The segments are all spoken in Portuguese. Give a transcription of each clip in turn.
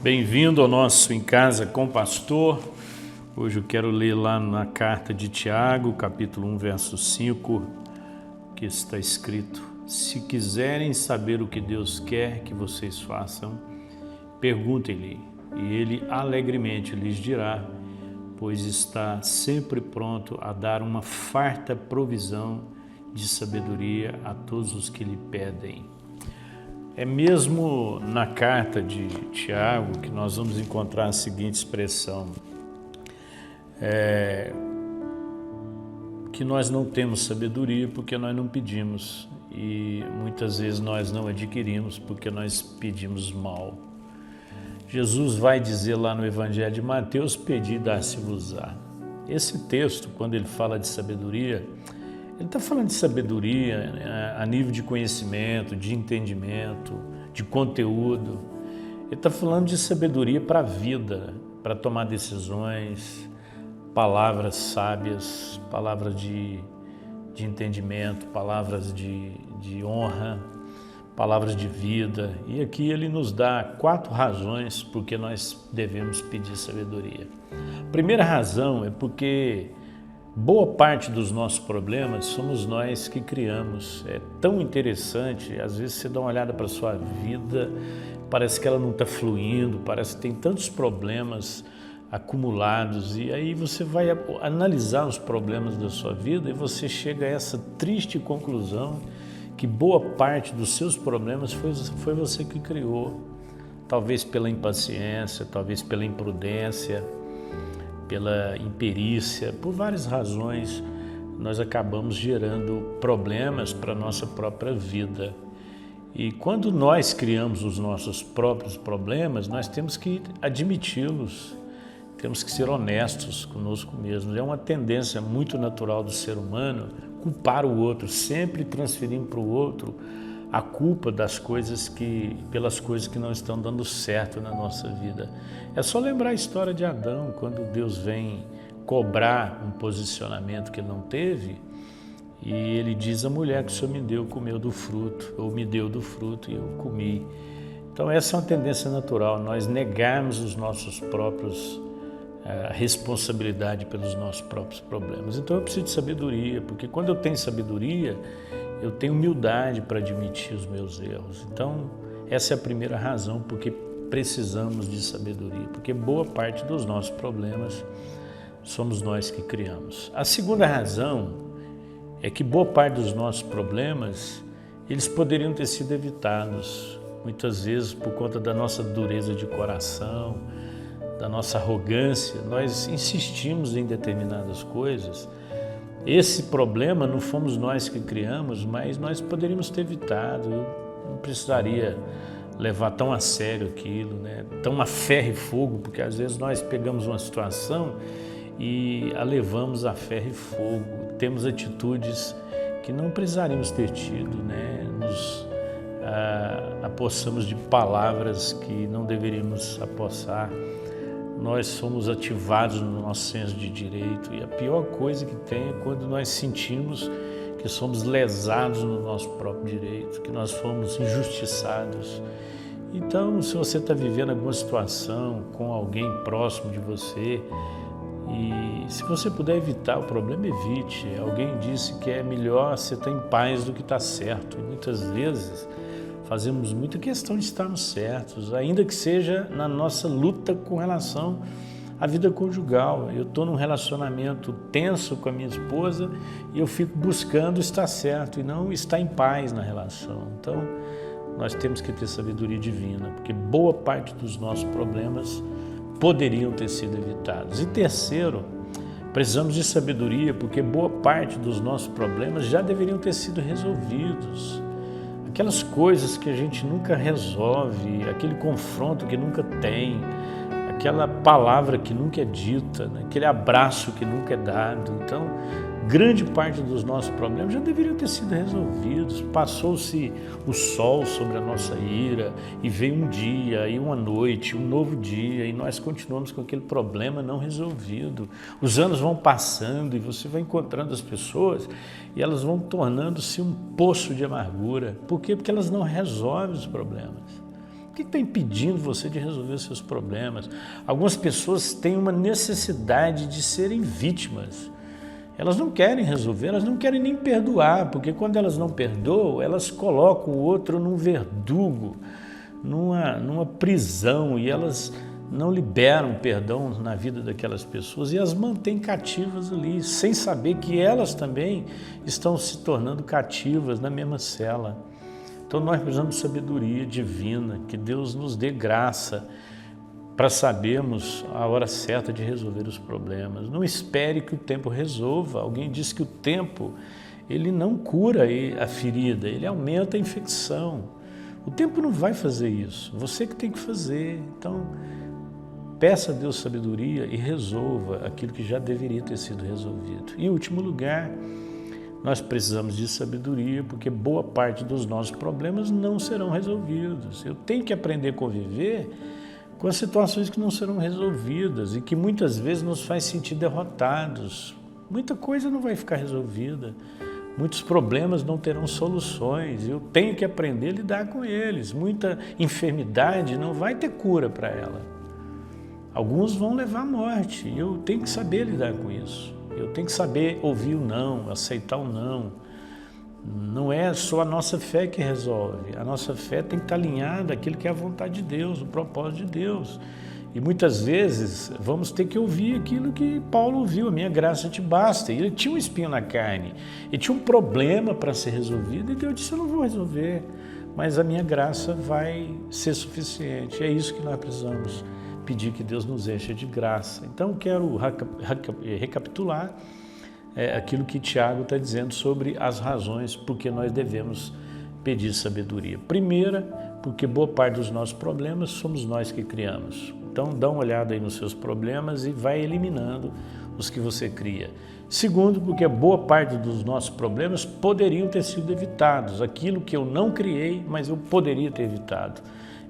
Bem-vindo ao nosso Em Casa com o Pastor. Hoje eu quero ler lá na carta de Tiago, capítulo 1, verso 5, que está escrito: Se quiserem saber o que Deus quer que vocês façam, perguntem-lhe, e ele alegremente lhes dirá, pois está sempre pronto a dar uma farta provisão de sabedoria a todos os que lhe pedem. É mesmo na carta de Tiago que nós vamos encontrar a seguinte expressão, que nós não temos sabedoria porque nós não pedimos, e muitas vezes nós não adquirimos porque nós pedimos mal. Jesus vai dizer lá no Evangelho de Mateus: pedi e dar-se-vos-á. Esse texto, quando ele fala de sabedoria, ele está falando de sabedoria a nível de conhecimento, de entendimento, de conteúdo. Ele está falando de sabedoria para a vida, para tomar decisões, palavras sábias, palavras de entendimento, palavras de honra, palavras de vida. E aqui ele nos dá 4 razões por que nós devemos pedir sabedoria. A primeira razão é porque boa parte dos nossos problemas somos nós que criamos. É tão interessante, às vezes você dá uma olhada para a sua vida, parece que ela não está fluindo, parece que tem tantos problemas acumulados, e aí você vai analisar os problemas da sua vida e você chega a essa triste conclusão que boa parte dos seus problemas foi você que criou, talvez pela impaciência, talvez pela imprudência, pela imperícia, por várias razões, nós acabamos gerando problemas para a nossa própria vida. E quando nós criamos os nossos próprios problemas, nós temos que admiti-los, temos que ser honestos conosco mesmos. É uma tendência muito natural do ser humano culpar o outro, sempre transferindo para o outro a culpa pelas coisas que não estão dando certo na nossa vida. É só lembrar a história de Adão, quando Deus vem cobrar um posicionamento que ele não teve, e ele diz à mulher que o Senhor me deu, comeu do fruto, ou me deu do fruto e eu comi. Então essa é uma tendência natural, nós negarmos os nossos próprios responsabilidade pelos nossos próprios problemas. Então eu preciso de sabedoria, porque quando eu tenho sabedoria, eu tenho humildade para admitir os meus erros. Então, essa é a primeira razão porque precisamos de sabedoria, porque boa parte dos nossos problemas somos nós que criamos. A segunda razão é que boa parte dos nossos problemas, eles poderiam ter sido evitados, muitas vezes por conta da nossa dureza de coração, da nossa arrogância, nós insistimos em determinadas coisas. Esse problema não fomos nós que criamos, mas nós poderíamos ter evitado. Eu não precisaria levar tão a sério aquilo, né? Tão a ferro e fogo, porque às vezes nós pegamos uma situação e a levamos a ferro e fogo. Temos atitudes que não precisaríamos ter tido, né? Nos apossamos de palavras que não deveríamos apossar. Nós somos ativados no nosso senso de direito, e a pior coisa que tem é quando nós sentimos que somos lesados no nosso próprio direito, que nós fomos injustiçados. Então, se você está vivendo alguma situação com alguém próximo de você, e se você puder evitar o problema, evite. Alguém disse que é melhor você estar em paz do que estar certo, e muitas vezes fazemos muita questão de estarmos certos, ainda que seja na nossa luta com relação à vida conjugal. Eu estou num relacionamento tenso com a minha esposa e eu fico buscando estar certo e não estar em paz na relação. Então, nós temos que ter sabedoria divina, porque boa parte dos nossos problemas poderiam ter sido evitados. E terceiro, precisamos de sabedoria, porque boa parte dos nossos problemas já deveriam ter sido resolvidos. Aquelas coisas que a gente nunca resolve, aquele confronto que nunca tem, aquela palavra que nunca é dita, né? Aquele abraço que nunca é dado. Então, grande parte dos nossos problemas já deveriam ter sido resolvidos. Passou-se o sol sobre a nossa ira e veio um dia, e uma noite, um novo dia, e nós continuamos com aquele problema não resolvido. Os anos vão passando e você vai encontrando as pessoas e elas vão tornando-se um poço de amargura. Por quê? Porque elas não resolvem os problemas. que está impedindo você de resolver os seus problemas? Algumas pessoas têm uma necessidade de serem vítimas. Elas não querem resolver, elas não querem nem perdoar, porque quando elas não perdoam, elas colocam o outro num verdugo, numa prisão, e elas não liberam perdão na vida daquelas pessoas e as mantêm cativas ali, sem saber que elas também estão se tornando cativas na mesma cela. Então nós precisamos de sabedoria divina, que Deus nos dê graça para sabermos a hora certa de resolver os problemas. Não espere que o tempo resolva. Alguém disse que o tempo, ele não cura a ferida, ele aumenta a infecção. O tempo não vai fazer isso, você que tem que fazer. Então, peça a Deus sabedoria e resolva aquilo que já deveria ter sido resolvido. E em último lugar, nós precisamos de sabedoria, porque boa parte dos nossos problemas não serão resolvidos. Eu tenho que aprender a conviver com as situações que não serão resolvidas e que muitas vezes nos faz sentir derrotados. Muita coisa não vai ficar resolvida, muitos problemas não terão soluções. Eu tenho que aprender a lidar com eles. Muita enfermidade não vai ter cura para ela. Alguns vão levar à morte e eu tenho que saber lidar com isso. Eu tenho que saber ouvir o não, aceitar o não. Não é só a nossa fé que resolve. A nossa fé tem que estar alinhada àquilo que é a vontade de Deus, o propósito de Deus. E muitas vezes vamos ter que ouvir aquilo que Paulo ouviu: a minha graça te basta. E ele tinha um espinho na carne, ele tinha um problema para ser resolvido, e Deus disse: eu não vou resolver, mas a minha graça vai ser suficiente. É isso que nós precisamos pedir, que Deus nos encha de graça. Então quero recapitular aquilo que Tiago está dizendo sobre as razões por que nós devemos pedir sabedoria. Primeira, porque boa parte dos nossos problemas somos nós que criamos. Então dá uma olhada aí nos seus problemas e vai eliminando os que você cria. Segundo, porque boa parte dos nossos problemas poderiam ter sido evitados. Aquilo que eu não criei, mas eu poderia ter evitado.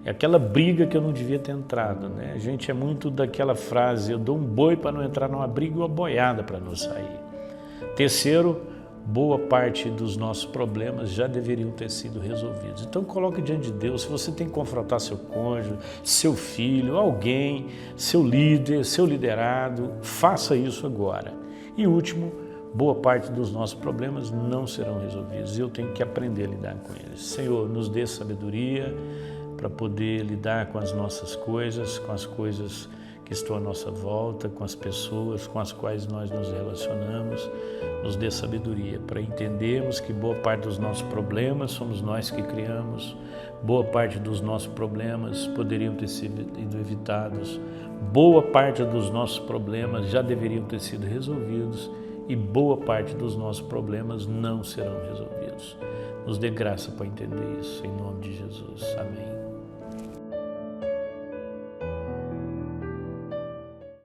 É aquela briga que eu não devia ter entrado, né? A gente é muito daquela frase: eu dou um boi para não entrar numa briga e uma boiada para não sair. Terceiro, boa parte dos nossos problemas já deveriam ter sido resolvidos. Então coloque diante de Deus. Se você tem que confrontar seu cônjuge, seu filho, alguém, seu líder, seu liderado, faça isso agora. E último, boa parte dos nossos problemas não serão resolvidos e eu tenho que aprender a lidar com eles. Senhor, nos dê sabedoria para poder lidar com as nossas coisas, com as coisas que estão à nossa volta, com as pessoas com as quais nós nos relacionamos. Nos dê sabedoria para entendermos que boa parte dos nossos problemas somos nós que criamos, boa parte dos nossos problemas poderiam ter sido evitados, boa parte dos nossos problemas já deveriam ter sido resolvidos e boa parte dos nossos problemas não serão resolvidos. Nos dê graça para entender isso, em nome de Jesus.